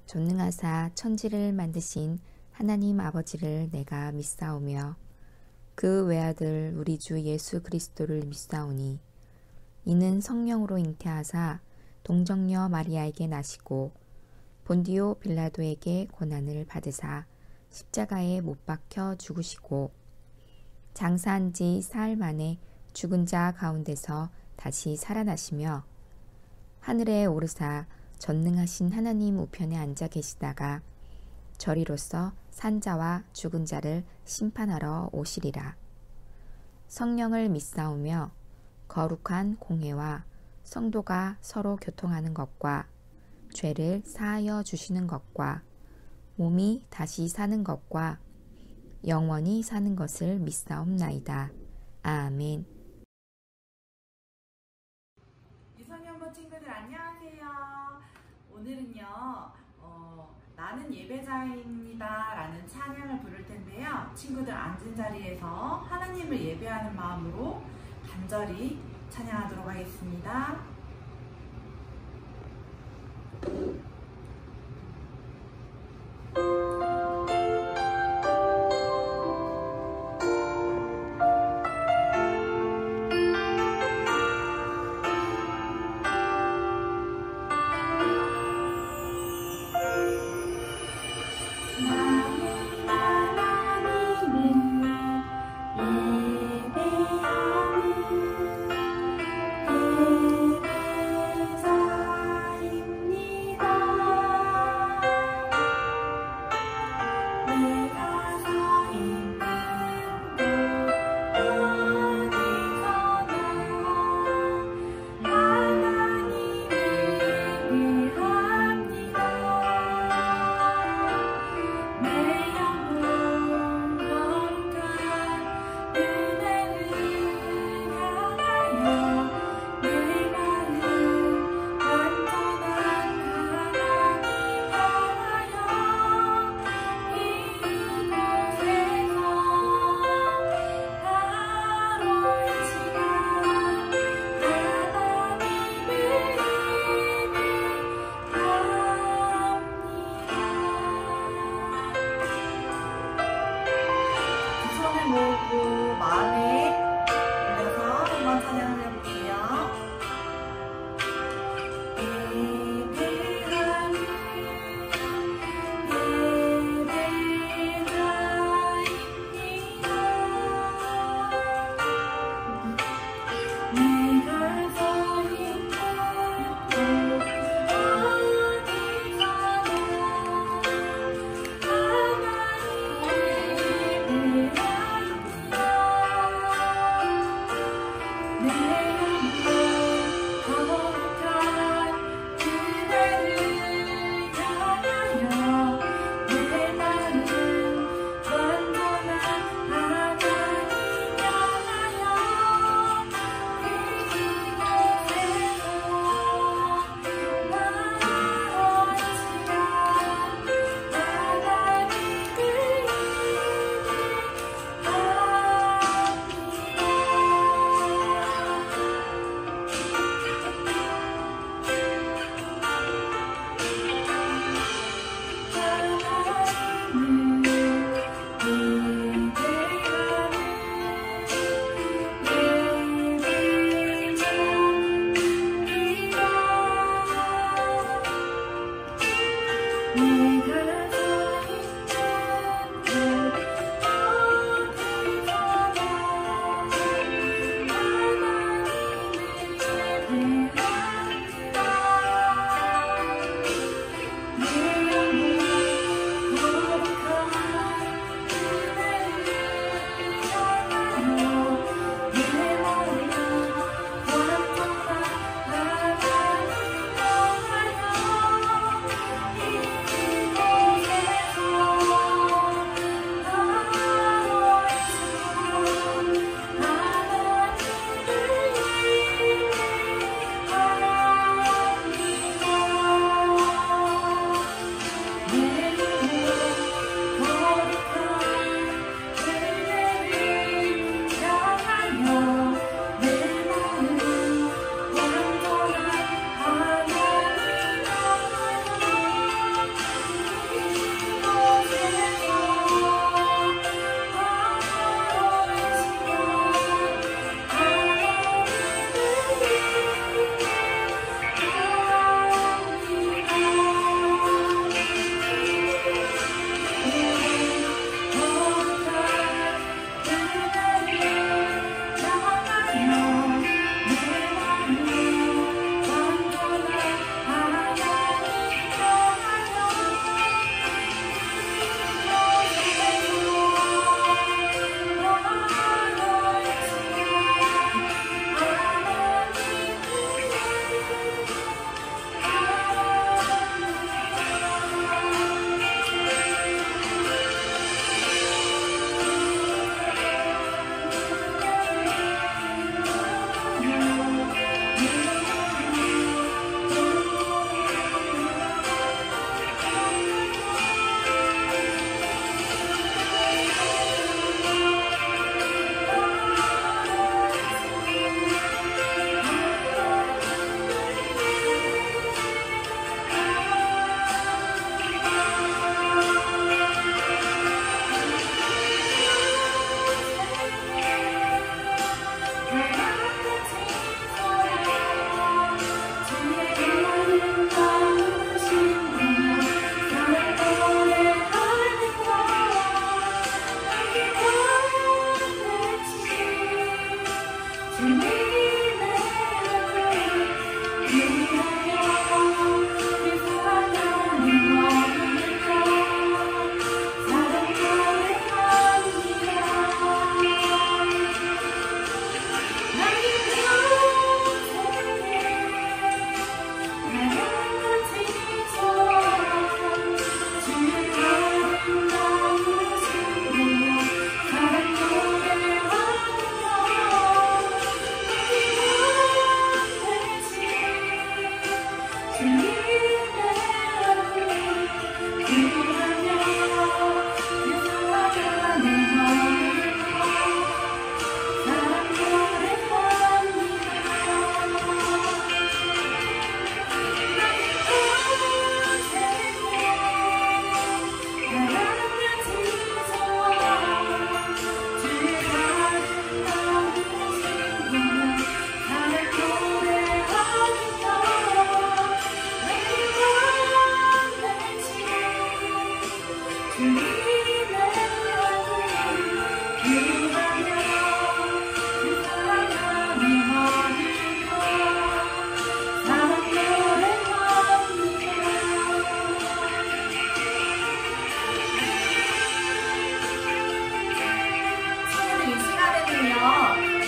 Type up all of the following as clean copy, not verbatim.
전능하사 천지를 만드신 하나님 아버지를 내가 믿사오며 그 외아들 우리 주 예수 그리스도를 믿사오니 이는 성령으로 잉태하사 동정녀 마리아에게 나시고 본디오 빌라도에게 고난을 받으사 십자가에 못 박혀 죽으시고 장사한 지 사흘 만에 죽은 자 가운데서 다시 살아나시며 하늘에 오르사 전능하신 하나님 우편에 앉아 계시다가 저리로서 산자와 죽은 자를 심판하러 오시리라. 성령을 믿사오며 거룩한 공회와 성도가 서로 교통하는 것과 죄를 사하여 주시는 것과 몸이 다시 사는 것과 영원히 사는 것을 믿사옵나이다. 아멘. 유성연고 친구들 안녕하세요. 오늘은요 나는 예배자입니다 라는 찬양을 부를 텐데요. 친구들 앉은 자리에서 하나님을 예배하는 마음으로 간절히 찬양하도록 하겠습니다. 예배하는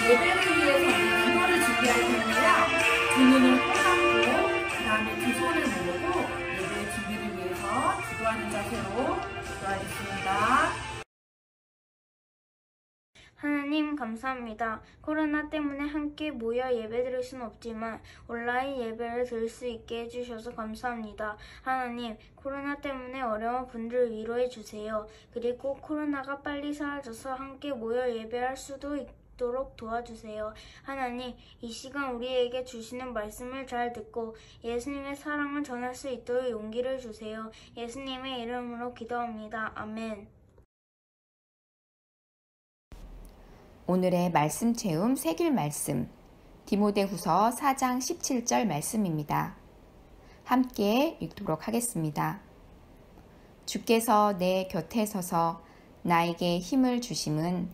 예배를 위해서 우리 기도를 준비할 텐데요. 두 눈을 꼭 감고 그 다음에 두 손을 모으고 예배 준비를 위해서 기도하는 자세로 기도하겠습니다. 하나님 감사합니다. 코로나 때문에 함께 모여 예배드릴 수는 없지만 온라인 예배를 드릴 수 있게 해주셔서 감사합니다. 하나님, 코로나 때문에 어려운 분들 위로해 주세요. 그리고 코로나가 빨리 사라져서 함께 모여 예배할 수도 있도록 도와주세요. 하나님, 이 시간 우리에게 주시는 말씀을 잘 듣고 예수님의 사랑을 전할 수 있도록 용기를 주세요. 예수님의 이름으로 기도합니다. 아멘. 오늘의 말씀 체험 새길 말씀 디모데후서 4장 17절 말씀입니다. 함께 읽도록 하겠습니다. 주께서 내 곁에 서서 나에게 힘을 주심은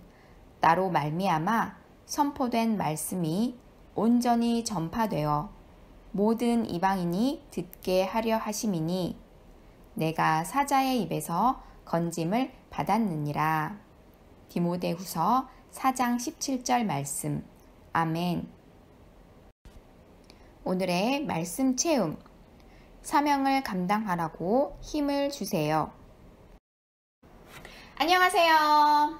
나로 말미암아 선포된 말씀이 온전히 전파되어 모든 이방인이 듣게 하려 하심이니 내가 사자의 입에서 건짐을 받았느니라. 디모데후서 4장 17절 말씀. 아멘. 오늘의 말씀 체험. 사명을 감당하라고 힘을 주세요. 안녕하세요.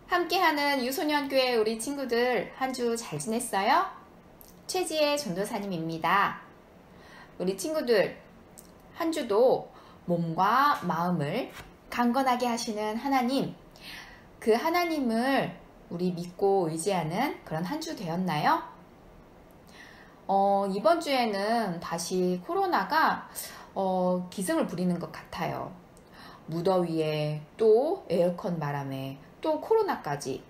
함께하는 유소년교회 우리 친구들 한 주 잘 지냈어요? 최지혜 전도사님입니다. 우리 친구들 한 주도 몸과 마음을 강건하게 하시는 하나님, 그 하나님을 우리 믿고 의지하는 그런 한 주 되었나요? 이번 주에는 다시 코로나가 기승을 부리는 것 같아요. 무더위에 또 에어컨 바람에 또 코로나까지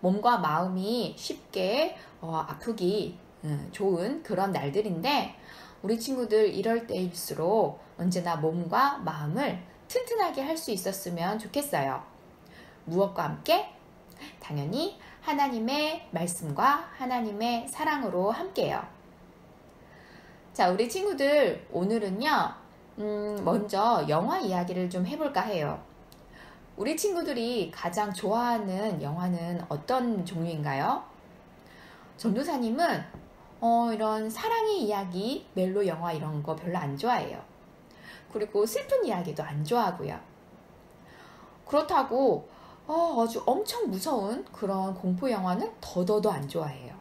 몸과 마음이 쉽게 아프기 좋은 그런 날들인데 우리 친구들 이럴 때일수록 언제나 몸과 마음을 튼튼하게 할 수 있었으면 좋겠어요. 무엇과 함께? 당연히 하나님의 말씀과 하나님의 사랑으로 함께요. 자, 우리 친구들 오늘은요, 먼저 영화 이야기를 좀 해볼까 해요. 우리 친구들이 가장 좋아하는 영화는 어떤 종류인가요? 전도사님은 이런 사랑의 이야기, 멜로 영화 이런 거 별로 안 좋아해요. 그리고 슬픈 이야기도 안 좋아하고요. 그렇다고 아주 엄청 무서운 그런 공포 영화는 더더더 안 좋아해요.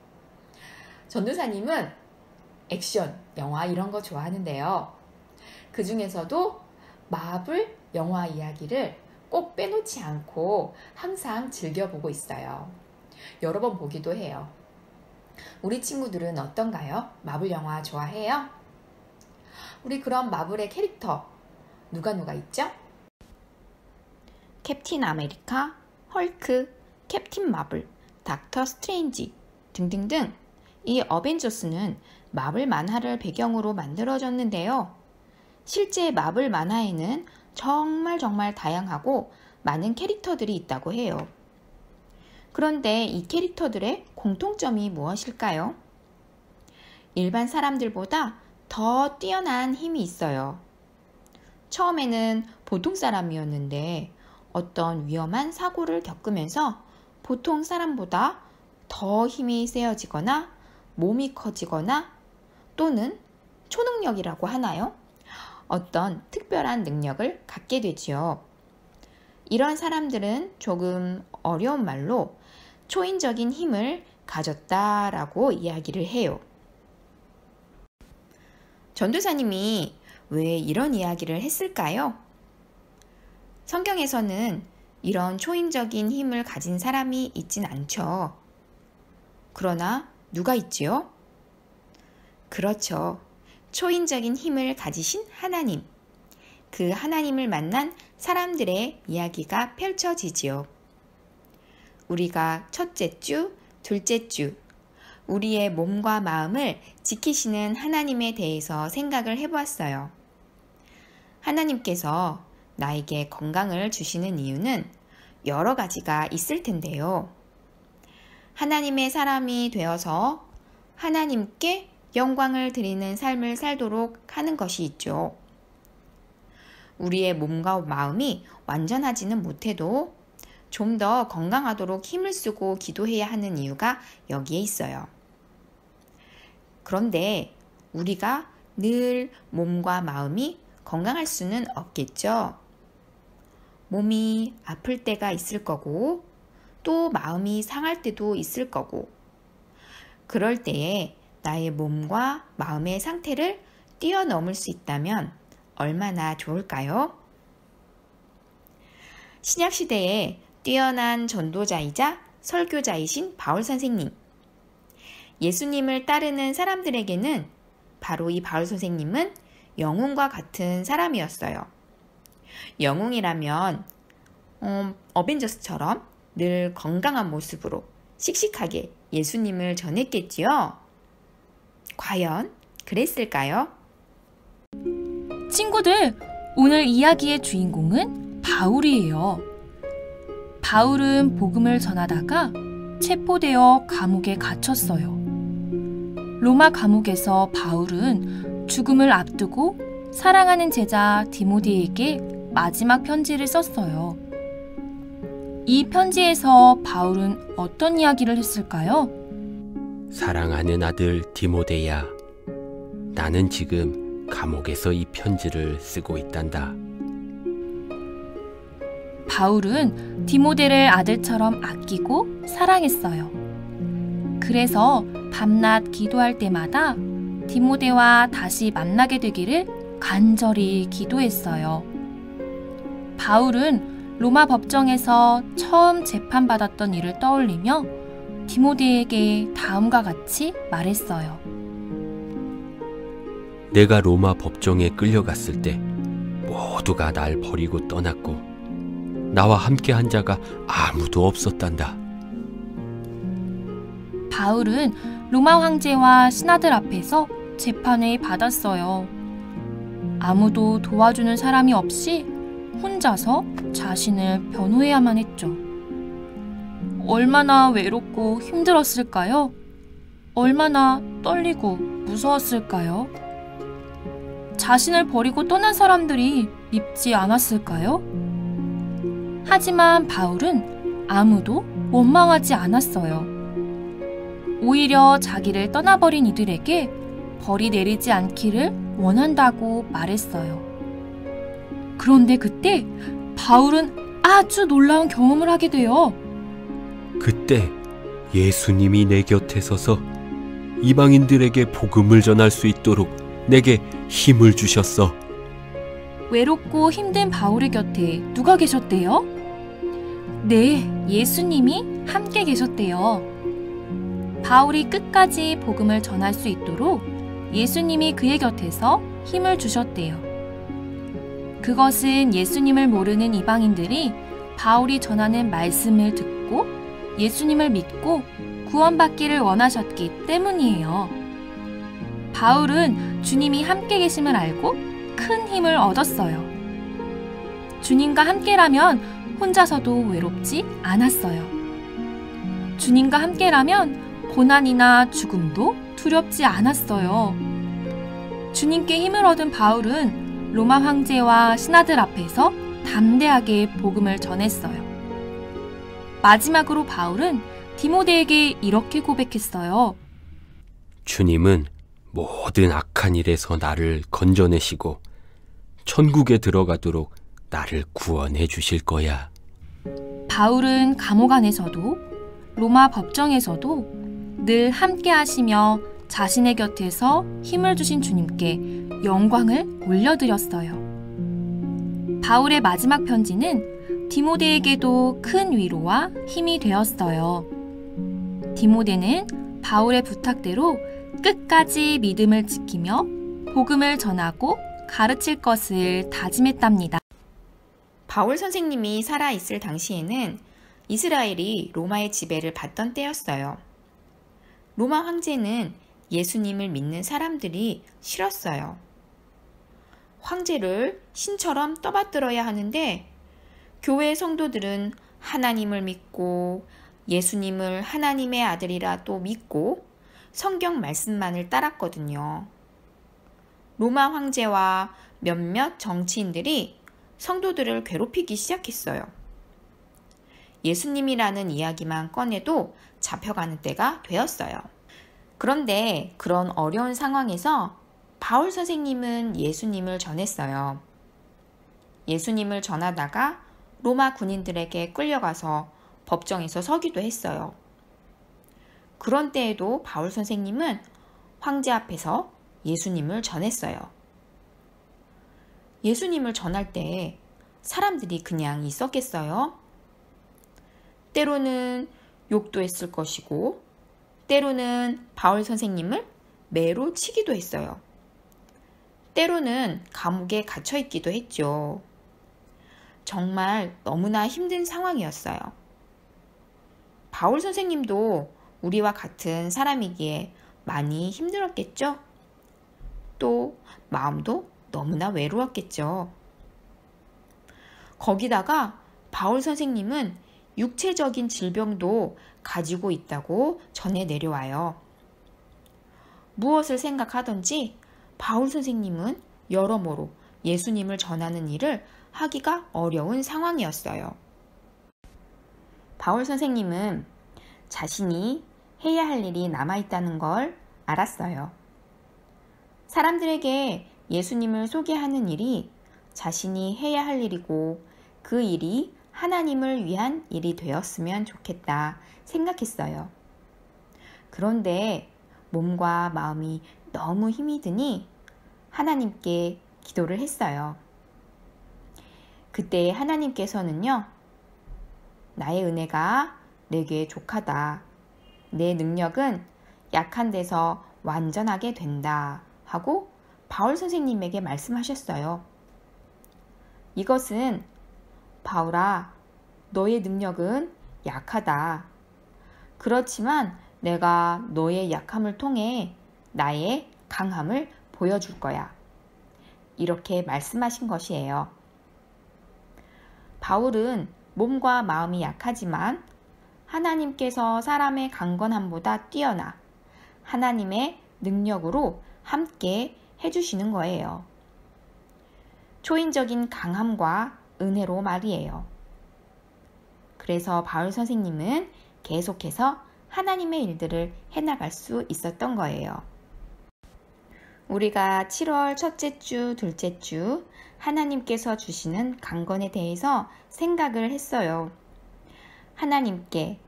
전도사님은 액션 영화 이런 거 좋아하는데요. 그 중에서도 마블 영화 이야기를 꼭 빼놓지 않고 항상 즐겨보고 있어요. 여러 번 보기도 해요. 우리 친구들은 어떤가요? 마블 영화 좋아해요? 우리 그럼 마블의 캐릭터 누가 있죠? 캡틴 아메리카, 헐크, 캡틴 마블, 닥터 스트레인지 등등등. 이 어벤져스는 마블 만화를 배경으로 만들어졌는데요. 실제 마블 만화에는 정말 다양하고 많은 캐릭터들이 있다고 해요. 그런데 이 캐릭터들의 공통점이 무엇일까요? 일반 사람들보다 더 뛰어난 힘이 있어요. 처음에는 보통 사람이었는데 어떤 위험한 사고를 겪으면서 보통 사람보다 더 힘이 세어지거나 몸이 커지거나 또는 초능력이라고 하나요? 어떤 특별한 능력을 갖게 되지요. 이런 사람들은 조금 어려운 말로 초인적인 힘을 가졌다라고 이야기를 해요. 전도사님이 왜 이런 이야기를 했을까요? 성경에서는 이런 초인적인 힘을 가진 사람이 있진 않죠. 그러나 누가 있지요? 그렇죠. 초인적인 힘을 가지신 하나님. 그 하나님을 만난 사람들의 이야기가 펼쳐지지요. 우리가 첫째 주, 둘째 주, 우리의 몸과 마음을 지키시는 하나님에 대해서 생각을 해보았어요. 하나님께서 나에게 건강을 주시는 이유는 여러 가지가 있을 텐데요. 하나님의 사람이 되어서 하나님께 영광을 드리는 삶을 살도록 하는 것이 있죠. 우리의 몸과 마음이 완전하지는 못해도 좀 더 건강하도록 힘을 쓰고 기도해야 하는 이유가 여기에 있어요. 그런데 우리가 늘 몸과 마음이 건강할 수는 없겠죠. 몸이 아플 때가 있을 거고 또 마음이 상할 때도 있을 거고 그럴 때에 나의 몸과 마음의 상태를 뛰어넘을 수 있다면 얼마나 좋을까요? 신약시대에 뛰어난 전도자이자 설교자이신 바울 선생님. 예수님을 따르는 사람들에게는 바로 이 바울 선생님은 영웅과 같은 사람이었어요. 영웅이라면 어벤져스처럼 늘 건강한 모습으로 씩씩하게 예수님을 전했겠지요? 과연 그랬을까요? 친구들, 오늘 이야기의 주인공은 바울이에요. 바울은 복음을 전하다가 체포되어 감옥에 갇혔어요. 로마 감옥에서 바울은 죽음을 앞두고 사랑하는 제자 디모데에게 마지막 편지를 썼어요. 이 편지에서 바울은 어떤 이야기를 했을까요? 사랑하는 아들 디모데야, 나는 지금 감옥에서 이 편지를 쓰고 있단다. 바울은 디모데를 아들처럼 아끼고 사랑했어요. 그래서 밤낮 기도할 때마다 디모데와 다시 만나게 되기를 간절히 기도했어요. 바울은 로마 법정에서 처음 재판받았던 일을 떠올리며 디모데에게 다음과 같이 말했어요. 내가 로마 법정에 끌려갔을 때 모두가 날 버리고 떠났고 나와 함께 한 자가 아무도 없었단다. 바울은 로마 황제와 신하들 앞에서 재판을 받았어요. 아무도 도와주는 사람이 없이 혼자서 자신을 변호해야만 했죠. 얼마나 외롭고 힘들었을까요? 얼마나 떨리고 무서웠을까요? 자신을 버리고 떠난 사람들이 밉지 않았을까요? 하지만 바울은 아무도 원망하지 않았어요. 오히려 자기를 떠나버린 이들에게 벌이 내리지 않기를 원한다고 말했어요. 그런데 그때 바울은 아주 놀라운 경험을 하게 돼요. 그때 예수님이 내 곁에 서서 이방인들에게 복음을 전할 수 있도록 내게 힘을 주셨어. 외롭고 힘든 바울의 곁에 누가 계셨대요? 네, 예수님이 함께 계셨대요. 바울이 끝까지 복음을 전할 수 있도록 예수님이 그의 곁에서 힘을 주셨대요. 그것은 예수님을 모르는 이방인들이 바울이 전하는 말씀을 듣고 예수님을 믿고 구원받기를 원하셨기 때문이에요. 바울은 주님이 함께 계심을 알고 큰 힘을 얻었어요. 주님과 함께라면 혼자서도 외롭지 않았어요. 주님과 함께라면 고난이나 죽음도 두렵지 않았어요. 주님께 힘을 얻은 바울은 로마 황제와 신하들 앞에서 담대하게 복음을 전했어요. 마지막으로 바울은 디모데에게 이렇게 고백했어요. 주님은 모든 악한 일에서 나를 건져내시고 천국에 들어가도록 나를 구원해 주실 거야. 바울은 감옥 안에서도 로마 법정에서도 늘 함께 하시며 자신의 곁에서 힘을 주신 주님께 영광을 올려드렸어요. 바울의 마지막 편지는 디모데에게도 큰 위로와 힘이 되었어요. 디모데는 바울의 부탁대로 끝까지 믿음을 지키며 복음을 전하고 가르칠 것을 다짐했답니다. 바울 선생님이 살아있을 당시에는 이스라엘이 로마의 지배를 받던 때였어요. 로마 황제는 예수님을 믿는 사람들이 싫었어요. 황제를 신처럼 떠받들어야 하는데 교회 성도들은 하나님을 믿고 예수님을 하나님의 아들이라 또 믿고 성경 말씀만을 따랐거든요. 로마 황제와 몇몇 정치인들이 성도들을 괴롭히기 시작했어요. 예수님이라는 이야기만 꺼내도 잡혀가는 때가 되었어요. 그런데 그런 어려운 상황에서 바울 선생님은 예수님을 전했어요. 예수님을 전하다가 로마 군인들에게 끌려가서 법정에서 서기도 했어요. 그런 때에도 바울 선생님은 황제 앞에서 예수님을 전했어요. 예수님을 전할 때 사람들이 그냥 있었겠어요? 때로는 욕도 했을 것이고 때로는 바울 선생님을 매로 치기도 했어요. 때로는 감옥에 갇혀 있기도 했죠. 정말 너무나 힘든 상황이었어요. 바울 선생님도 우리와 같은 사람이기에 많이 힘들었겠죠? 또 마음도 너무나 외로웠겠죠. 거기다가 바울 선생님은 육체적인 질병도 가지고 있다고 전해 내려와요. 무엇을 생각하던지 바울 선생님은 여러모로 예수님을 전하는 일을 하기가 어려운 상황이었어요. 바울 선생님은 자신이 해야 할 일이 남아있다는 걸 알았어요. 사람들에게 예수님을 소개하는 일이 자신이 해야 할 일이고 그 일이 하나님을 위한 일이 되었으면 좋겠다 생각했어요. 그런데 몸과 마음이 너무 힘이 드니 하나님께 기도를 했어요. 그때 하나님께서는요, 나의 은혜가 내게 족하다. 내 능력은 약한 데서 완전하게 된다. 하고 바울 선생님에게 말씀하셨어요. 이것은 바울아, 너의 능력은 약하다. 그렇지만 내가 너의 약함을 통해 나의 강함을 보여줄 거야. 이렇게 말씀하신 것이에요. 바울은 몸과 마음이 약하지만 하나님께서 사람의 강건함보다 뛰어나 하나님의 능력으로 함께 해주시는 거예요. 초인적인 강함과 은혜로 말이에요. 그래서 바울 선생님은 계속해서 하나님의 일들을 해나갈 수 있었던 거예요. 우리가 7월 첫째 주, 둘째 주 하나님께서 주시는 강건에 대해서 생각을 했어요. 하나님께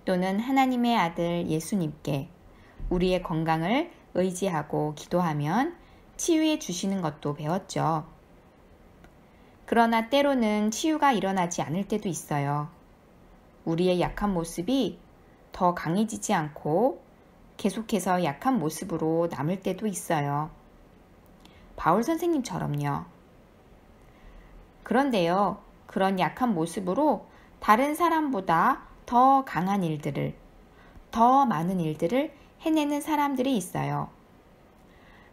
또는 하나님의 아들 예수님께 우리의 건강을 의지하고 기도하면 치유해 주시는 것도 배웠죠. 그러나 때로는 치유가 일어나지 않을 때도 있어요. 우리의 약한 모습이 더 강해지지 않고 계속해서 약한 모습으로 남을 때도 있어요. 바울 선생님처럼요. 그런데요, 그런 약한 모습으로 다른 사람보다 더 강한 일들을, 더 많은 일들을 해내는 사람들이 있어요.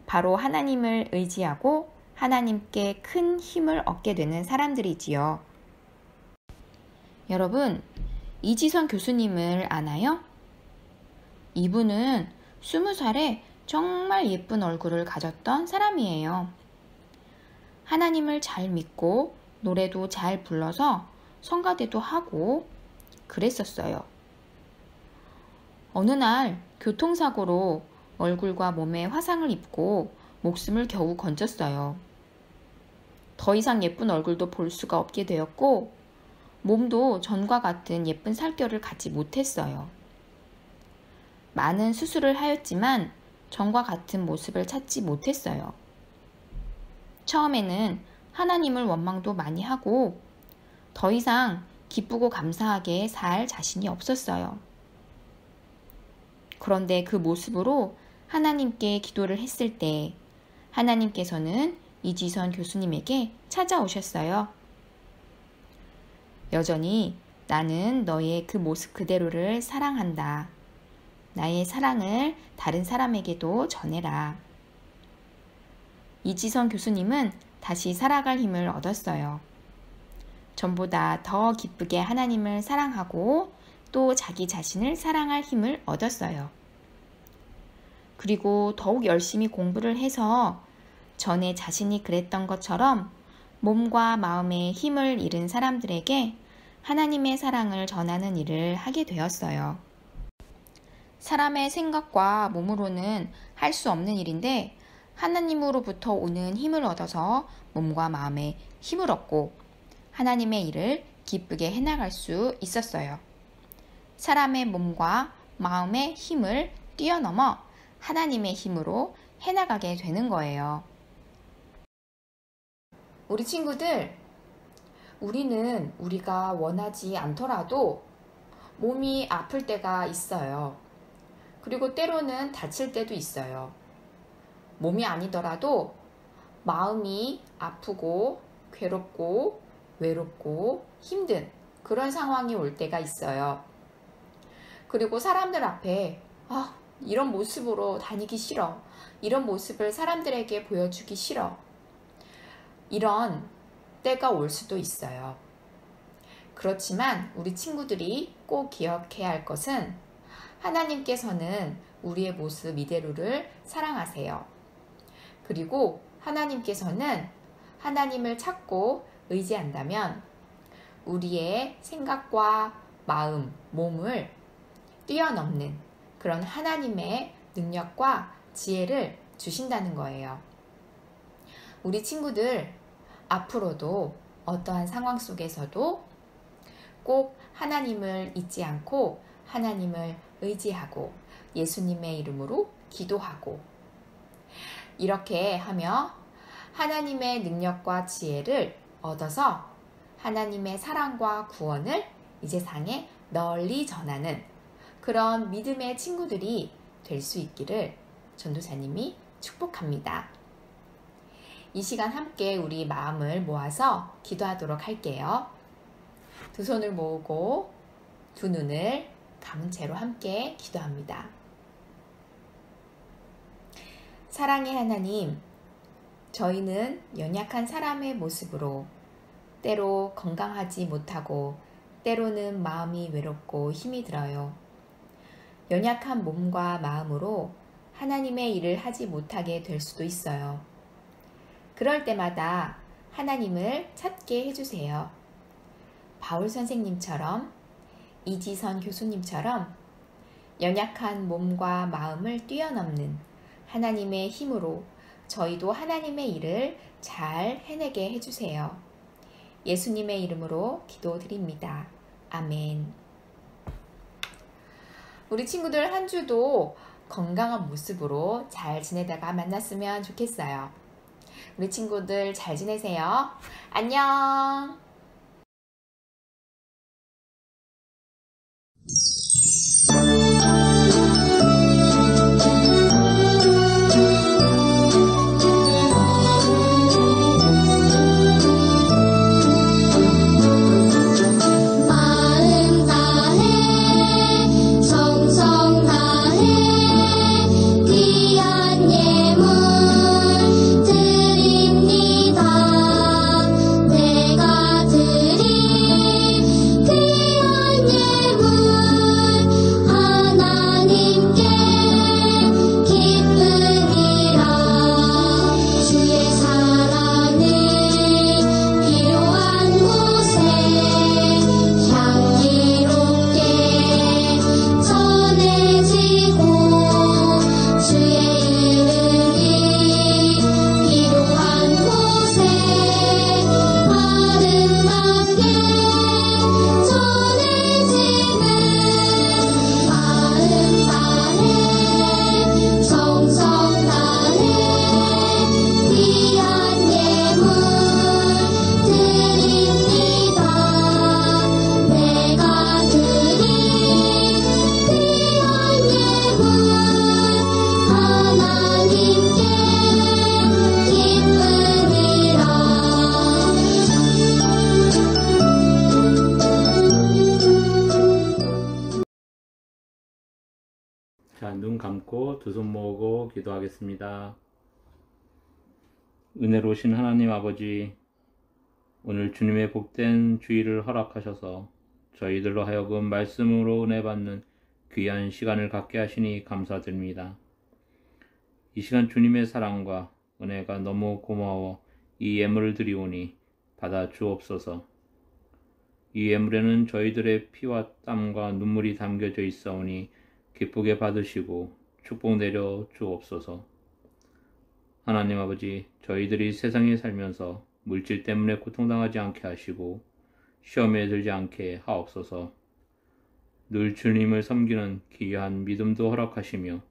바로 하나님을 의지하고 하나님께 큰 힘을 얻게 되는 사람들이지요. 여러분, 이지선 교수님을 아나요? 이분은 20살에 정말 예쁜 얼굴을 가졌던 사람이에요. 하나님을 잘 믿고 노래도 잘 불러서 성가대도 하고 그랬었어요. 어느 날 교통사고로 얼굴과 몸에 화상을 입고 목숨을 겨우 건졌어요. 더 이상 예쁜 얼굴도 볼 수가 없게 되었고 몸도 전과 같은 예쁜 살결을 갖지 못했어요. 많은 수술을 하였지만 전과 같은 모습을 찾지 못했어요. 처음에는 하나님을 원망도 많이 하고 더 이상 기쁘고 감사하게 살 자신이 없었어요. 그런데 그 모습으로 하나님께 기도를 했을 때 하나님께서는 이지선 교수님에게 찾아오셨어요. 여전히 나는 너의 그 모습 그대로를 사랑한다. 나의 사랑을 다른 사람에게도 전해라. 이지선 교수님은 다시 살아갈 힘을 얻었어요. 전보다 더 기쁘게 하나님을 사랑하고 또 자기 자신을 사랑할 힘을 얻었어요. 그리고 더욱 열심히 공부를 해서 전에 자신이 그랬던 것처럼 몸과 마음의 힘을 잃은 사람들에게 하나님의 사랑을 전하는 일을 하게 되었어요. 사람의 생각과 몸으로는 할 수 없는 일인데 하나님으로부터 오는 힘을 얻어서 몸과 마음에 힘을 얻고 하나님의 일을 기쁘게 해나갈 수 있었어요. 사람의 몸과 마음의 힘을 뛰어넘어 하나님의 힘으로 해나가게 되는 거예요. 우리 친구들, 우리는 우리가 원하지 않더라도 몸이 아플 때가 있어요. 그리고 때로는 다칠 때도 있어요. 몸이 아니더라도 마음이 아프고 괴롭고 외롭고 힘든 그런 상황이 올 때가 있어요. 그리고 사람들 앞에 이런 모습으로 다니기 싫어. 이런 모습을 사람들에게 보여주기 싫어. 이런 때가 올 수도 있어요. 그렇지만 우리 친구들이 꼭 기억해야 할 것은 하나님께서는 우리의 모습 이대로를 사랑하세요. 그리고 하나님께서는 하나님을 찾고 의지한다면 우리의 생각과 마음, 몸을 뛰어넘는 그런 하나님의 능력과 지혜를 주신다는 거예요. 우리 친구들 앞으로도 어떠한 상황 속에서도 꼭 하나님을 잊지 않고 하나님을 의지하고 예수님의 이름으로 기도하고 이렇게 하며 하나님의 능력과 지혜를 얻어서 하나님의 사랑과 구원을 이 세상에 널리 전하는 그런 믿음의 친구들이 될 수 있기를 전도사님이 축복합니다. 이 시간 함께 우리 마음을 모아서 기도하도록 할게요. 두 손을 모으고 두 눈을 감은 채로 함께 기도합니다. 사랑의 하나님, 저희는 연약한 사람의 모습으로 때로 건강하지 못하고 때로는 마음이 외롭고 힘이 들어요. 연약한 몸과 마음으로 하나님의 일을 하지 못하게 될 수도 있어요. 그럴 때마다 하나님을 찾게 해주세요. 바울 선생님처럼 이지선 교수님처럼 연약한 몸과 마음을 뛰어넘는 하나님의 힘으로 저희도 하나님의 일을 잘 해내게 해주세요. 예수님의 이름으로 기도드립니다. 아멘. 우리 친구들 한 주도 건강한 모습으로 잘 지내다가 만났으면 좋겠어요. 우리 친구들 잘 지내세요. 안녕. 드립니다. 내가 두 손 모으고 기도하겠습니다. 은혜로우신 하나님 아버지, 오늘 주님의 복된 주일을 허락하셔서 저희들로 하여금 말씀으로 은혜 받는 귀한 시간을 갖게 하시니 감사드립니다. 이 시간 주님의 사랑과 은혜가 너무 고마워 이 예물을 드리오니 받아 주옵소서. 이 예물에는 저희들의 피와 땀과 눈물이 담겨져 있사오니 기쁘게 받으시고 축복 내려 주옵소서. 하나님 아버지, 저희들이 세상에 살면서 물질 때문에 고통당하지 않게 하시고 시험에 들지 않게 하옵소서. 늘 주님을 섬기는 귀한 믿음도 허락하시며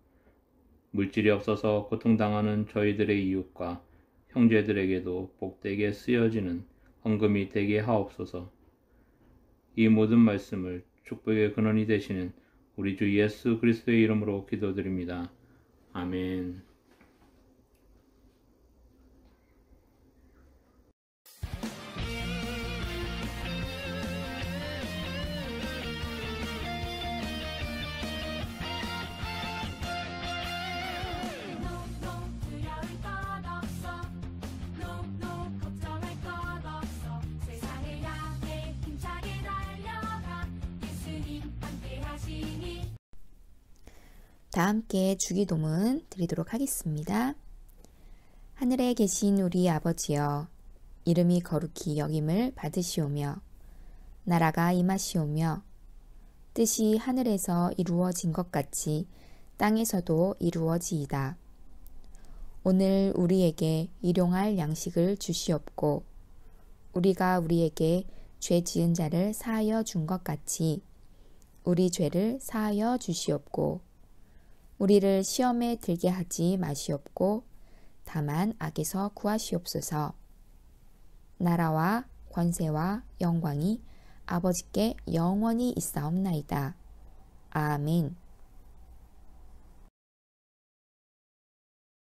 물질이 없어서 고통당하는 저희들의 이웃과 형제들에게도 복되게 쓰여지는 헌금이 되게 하옵소서. 이 모든 말씀을 축복의 근원이 되시는 우리 주 예수 그리스도의 이름으로 기도드립니다. 아멘. 다 함께 주기도문 드리도록 하겠습니다. 하늘에 계신 우리 아버지여, 이름이 거룩히 여김을 받으시오며 나라가 임하시오며 뜻이 하늘에서 이루어진 것 같이 땅에서도 이루어지이다. 오늘 우리에게 일용할 양식을 주시옵고 우리가 우리에게 죄 지은 자를 사하여 준 것 같이 우리 죄를 사하여 주시옵고 우리를 시험에 들게 하지 마시옵고 다만 악에서 구하시옵소서. 나라와 권세와 영광이 아버지께 영원히 있사옵나이다. 아멘.